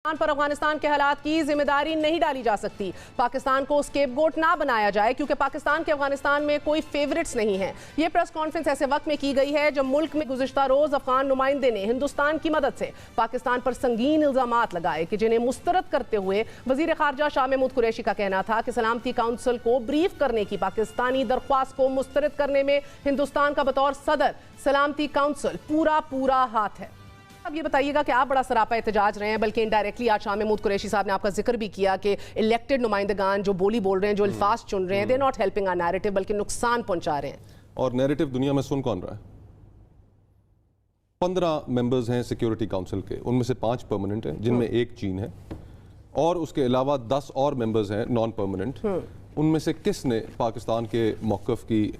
پر افغانستان کے حالات کی ذمہ داری نہیں ڈالی جا سکتی۔ پاکستان کو اسکیپ گوٹ نہ بنایا جائے کیونکہ پاکستان کے افغانستان میں کوئی فیورٹس نہیں ہیں۔ یہ پریس کانفرنس ایسے وقت میں کی گئی ہے جب ملک میں گزشتہ روز افغان نمائندے نے ہندوستان کی مدد سے پاکستان پر سنگین الزامات لگائے کہ جنہیں مسترد کرتے ہوئے وزیر خارجہ شاہ محمود قریشی کا کہنا تھا کہ سلامتی کونسل کو بریف کرنے کی پاکستانی درخواست کو مسترد کرنے میں ہندوستان کا بطور صدر سلامتی کونسل پورا ہاتھ ہے۔ اب یہ بتائیے گا کہ آپ بڑا سراپا احتجاج رہے ہیں، بلکہ انڈائریکٹلی آج شاہ محمود قریشی صاحب نے آپ کا ذکر بھی کیا کہ الیکٹڈ نمائندگان جو بولی بول رہے ہیں، جو الفاظ چن رہے ہیں، they're not helping our narrative بلکہ نقصان پہنچا رہے ہیں۔ اور نیریٹو دنیا میں سن کون رہا ہے؟ 15 ممبرز ہیں سیکیورٹی کاؤنسل کے، ان میں سے 5 پرماننٹ ہیں جن میں ایک چین ہے، اور اس کے علاوہ 10 اور ممبرز ہیں نان پرماننٹ۔ ان میں سے کس نے پاکستان کے موقف کی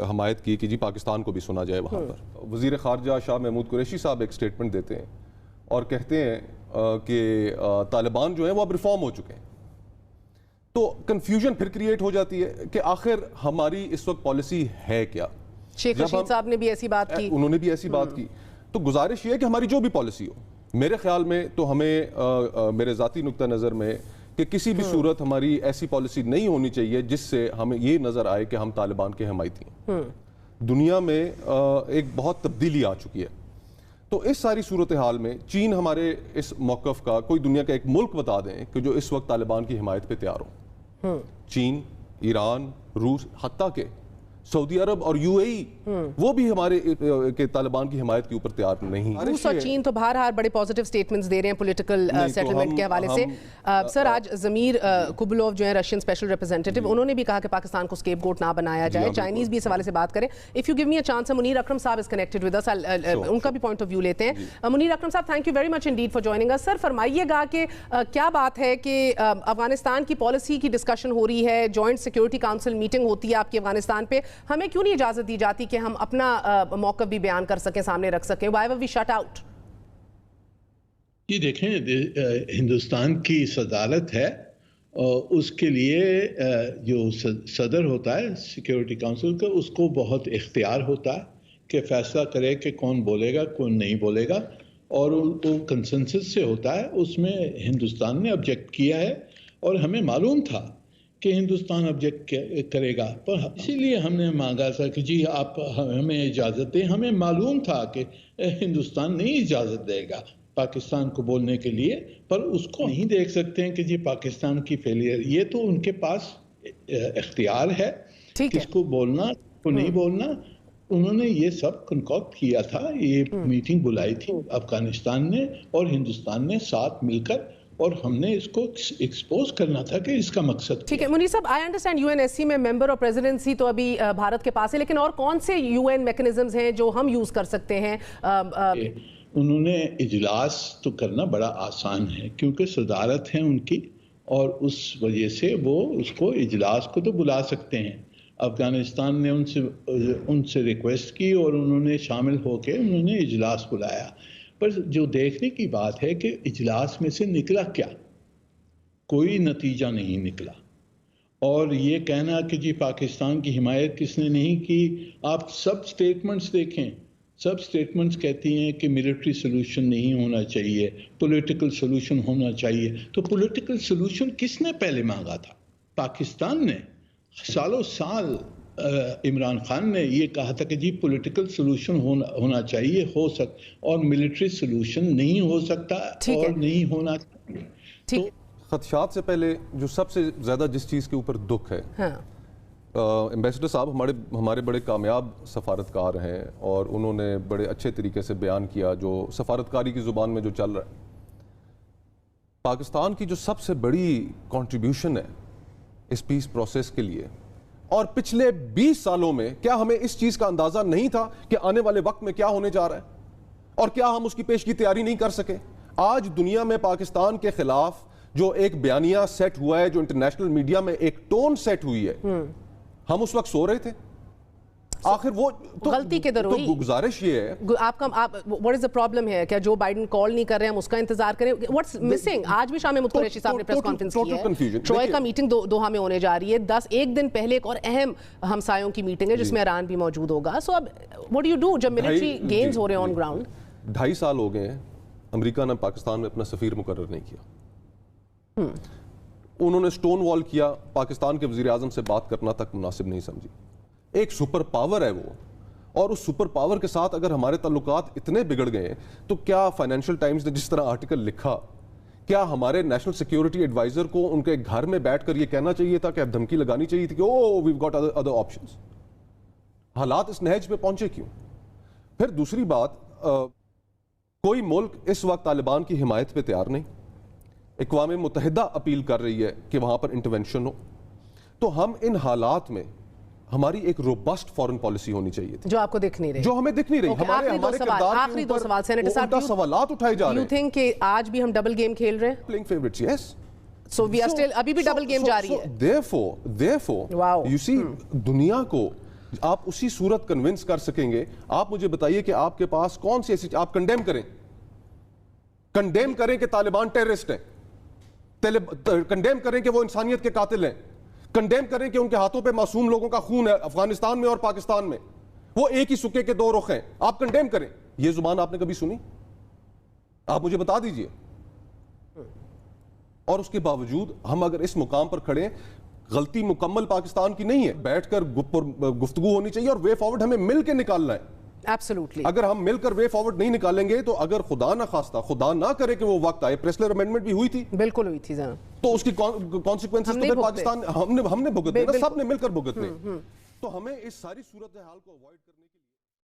حمایت کی کہ جی پاکستان کو بھی سنا جائے وہاں پر؟ وزیر خارجہ شاہ محمود قریشی صاحب ایک سٹیٹمنٹ دیتے ہیں اور کہتے ہیں کہ طالبان جو ہیں وہ اب ریفارم ہو چکے ہیں، تو کنفیوژن پھر کریٹ ہو جاتی ہے کہ آخر ہماری اس وقت پالیسی ہے کیا؟ شیخ رشید صاحب نے بھی ایسی بات کی، انہوں نے بھی ایسی بات کی۔ تو گزارش یہ ہے کہ ہماری جو بھی پالیسی ہو، میرے خیال میں تو ہمیں میرے ذاتی نقطہ نظر میں کہ کسی بھی صورت ہماری ایسی پالیسی نہیں ہونی چاہیے جس سے ہمیں یہ نظر آئے کہ ہم طالبان کے حمایتی ہیں۔ دنیا میں ایک بہت تبدیلی آ چکی ہے، تو اس ساری صورتحال میں چین ہمارے اس موقف کا کوئی دنیا کا ایک ملک بتا دیں کہ جو اس وقت طالبان کی حمایت پہ تیار ہو۔ چین، ایران، روس، حتیٰ کہ سعودی عرب اور یو اے ای وہ بھی ہمارے کے طالبان کی حمایت کے اوپر تیار نہیں۔ روس اور چین تو بہرحال بڑے پازیٹیو سٹیٹمنٹس دے رہے ہیں پولیٹیکل سیٹلمنٹ کے حوالے سے۔ سر آج ضمیر کوبلوف جو ہیں رشین اسپیشل ریپرزینٹیٹیو، انہوں نے بھی کہا کہ پاکستان کو اسکیپ گوٹ نہ بنایا جائے، چائنیز بھی اس حوالے سے بات کریں۔ If you give me a chance, Munir Akram صاحب از کنیکٹڈ ود اس، ان کا بھی پوائنٹ آف ویو لیتے ہیں۔ منیر اکرم صاحب، thank you very much indeed for joining اس۔ سر فرمائیے گا کہ کیا بات ہے کہ افغانستان کی پالیسی کی ڈسکشن ہو رہی ہے، جوائنٹ سیکورٹی کاؤنسل میٹنگ ہوتی ہے آپ کی افغانستان پہ، ہمیں کیوں نہیں اجازت دی جاتی کہ ہم اپنا موقف بھی بیان کر سکیں، سامنے رکھ سکیں؟ why were we shut out؟ یہ دیکھیں، ہندوستان کی صدارت ہے، اس کے لیے جو صدر ہوتا ہے سیکیورٹی کونسل کا، اس کو بہت اختیار ہوتا ہے کہ فیصلہ کرے کہ کون بولے گا کون نہیں بولے گا، اور وہ کنسنسس سے ہوتا ہے۔ اس میں ہندوستان نے آبجیکٹ کیا ہے اور ہمیں معلوم تھا کہ ہندوستان آبجیکٹ کرے گا، پر اسی لیے ہم نے مانگا تھا کہ جی آپ ہمیں اجازت دیں۔ ہمیں معلوم تھا کہ ہندوستان نہیں اجازت دے گا پاکستان کو بولنے کے لیے، پر اس کو نہیں دیکھ سکتے ہیں کہ جی پاکستان کی فیلئر، یہ تو ان کے پاس اختیار ہے کس کو بولنا کو نہیں بولنا۔ انہوں نے یہ سب کنکاکٹ کیا تھا، یہ میٹنگ بلائی تھی افغانستان نے اور ہندوستان نے ساتھ مل کر، اور ہم نے اس کو ایکسپوز کرنا تھا کہ اس کا مقصد۔ ٹھیک ہے منیر صاحب، I understand you N S C میں ممبر اور پریزیڈنسی تو ابھی بھارت کے پاس ہے، لیکن اور کون سے یو این میکنزمز ہیں جو ہم یوز کر سکتے ہیں؟ انہوں نے اجلاس تو کرنا بڑا آسان ہے کیونکہ صدارت ہے ان کی، اور اس وجہ سے وہ اس کو اجلاس کو تو بلا سکتے ہیں۔ افغانستان نے ان سے ریکویسٹ کی اور انہوں نے شامل ہو کے انہوں نے اجلاس بلایا، پر جو دیکھنے کی بات ہے کہ اجلاس میں سے نکلا کیا؟ کوئی نتیجہ نہیں نکلا۔ اور یہ کہنا کہ جی پاکستان کی حمایت کس نے نہیں کی، آپ سب سٹیٹمنٹس دیکھیں، سب سٹیٹمنٹس کہتی ہیں کہ ملٹری سلوشن نہیں ہونا چاہیے، پولیٹیکل سلوشن ہونا چاہیے۔ تو پولیٹیکل سلوشن کس نے پہلے مانگا تھا؟ پاکستان نے۔ سالوں سال عمران خان نے یہ کہا تھا کہ جی پولیٹیکل سلوشن ہونا چاہیے، ہو اور ملٹری سلوشن نہیں ہو سکتا اور نہیں ہونا چاہیے۔ خدشات سے پہلے جو سب سے زیادہ جس چیز کے اوپر دکھ ہے، ایمبیسڈر صاحب ہمارے بڑے کامیاب سفارتکار ہیں اور انہوں نے بڑے اچھے طریقے سے بیان کیا جو سفارتکاری کی زبان میں جو چل رہا ہے۔ پاکستان کی جو سب سے بڑی کنٹریبیوشن ہے اس پیس پروسیس کے لیے، اور پچھلے 20 سالوں میں کیا ہمیں اس چیز کا اندازہ نہیں تھا کہ آنے والے وقت میں کیا ہونے جا رہا ہے، اور کیا ہم اس کی پیش کی تیاری نہیں کر سکے؟ آج دنیا میں پاکستان کے خلاف جو ایک بیانیہ سیٹ ہوا ہے، جو انٹرنیشنل میڈیا میں ایک ٹون سیٹ ہوئی ہے، ہم اس وقت سو رہے تھے؟ آخر وہ غلطی کے در ہوئی۔ گزارش یہ ہے، آپ کا what is the problem ہے؟ کیا جو بائیڈن کال نہیں کر رہے ہیں ہم اس کا انتظار کریں؟ what's missing؟ آج بھی شاہ محمود قریشی صاحب نے پریس کانفرنس کی ہے، ٹروئے کا میٹنگ دوحہ میں ہونے جا رہی ہے، ایک دن پہلے ایک اور اہم ہمسایوں کی میٹنگ ہے جس میں ایران بھی موجود ہوگا۔ سو اب what do you do جب ملٹری گیمز ہو رہے ہیں آن گراؤنڈ؟ 2.5 سال ہو گئے ہیں امریکہ نے پاکستان میں اپنا سفیر مقرر نہیں کیا. انہوں نے سٹون وال کیا, پاکستان کے وزیر اعظم سے بات کرنا تک مناسب نہیں سمجھی. ایک سپر پاور ہے وہ, اور اس سپر پاور کے ساتھ اگر ہمارے تعلقات اتنے بگڑ گئے تو کیا فائنینشیل ٹائمز نے جس طرح آرٹیکل لکھا, کیا ہمارے نیشنل سیکیورٹی ایڈوائزر کو ان کے گھر میں بیٹھ کر یہ کہنا چاہیے تھا, کہ دھمکی لگانی چاہیے تھی کہ او ویو گاٹ ادر آپشنز. حالات اس نہج پہ پہنچے کیوں؟ پھر دوسری بات, کوئی ملک اس وقت طالبان کی حمایت پہ تیار نہیں. اقوام متحدہ اپیل کر رہی ہے کہ وہاں پر انٹرونشن ہو. تو ہم ان حالات میں ہماری ایک روبسٹ فورن پالیسی ہونی چاہیے تھی, جو آپ کو دکھ نہیں رہی, جو ہمیں دکھ نہیں رہی. ہمارے کردار آخری دو سوال سینیٹر صاحب, الٹا سوالات اٹھائے جا رہے ہیں. یو تھنک کہ آج بھی ہم ڈبل گیم کھیل رہے ہیں؟ Playing favourites, yes. So we are still, ابھی بھی ڈبل گیم جاری ہے. therefore you see, دنیا کو آپ اسی صورت کنونس کر سکیں گے. آپ مجھے بتائیے کہ آپ کے پاس کون سی ایسی, آپ کنڈیم کریں کہ طالبان ٹیررسٹ ہیں, کنڈیم کریں کہ وہ انسانیت کے قاتل ہیں, کنڈیم کریں کہ ان کے ہاتھوں پہ معصوم لوگوں کا خون ہے افغانستان میں اور پاکستان میں, وہ ایک ہی سکے کے دو رخ ہیں, آپ کنڈیم کریں. یہ زبان آپ نے کبھی سنی؟ آپ مجھے بتا دیجئے. اور اس کے باوجود ہم اگر اس مقام پر کھڑے, غلطی مکمل پاکستان کی نہیں ہے, بیٹھ کر گفتگو ہونی چاہیے اور وے فارورڈ ہمیں مل کے نکالنا ہے. ایبسولوٹلی. اگر ہم مل کر وے فارورڈ نہیں نکالیں گے تو اگر خدا نہ خواستہ, خدا نہ کرے کہ وہ وقت آئے, پریسلر امینڈمنٹ بھی ہوئی تھی, بالکل ہوئی تھی, تو اس کی کانسیکوینسز تو پھر پاکستان ہم نے بھگتنے, سب نے مل کر بھگتنے. تو ہمیں اس ساری صورتحال کو اوائڈ کرنے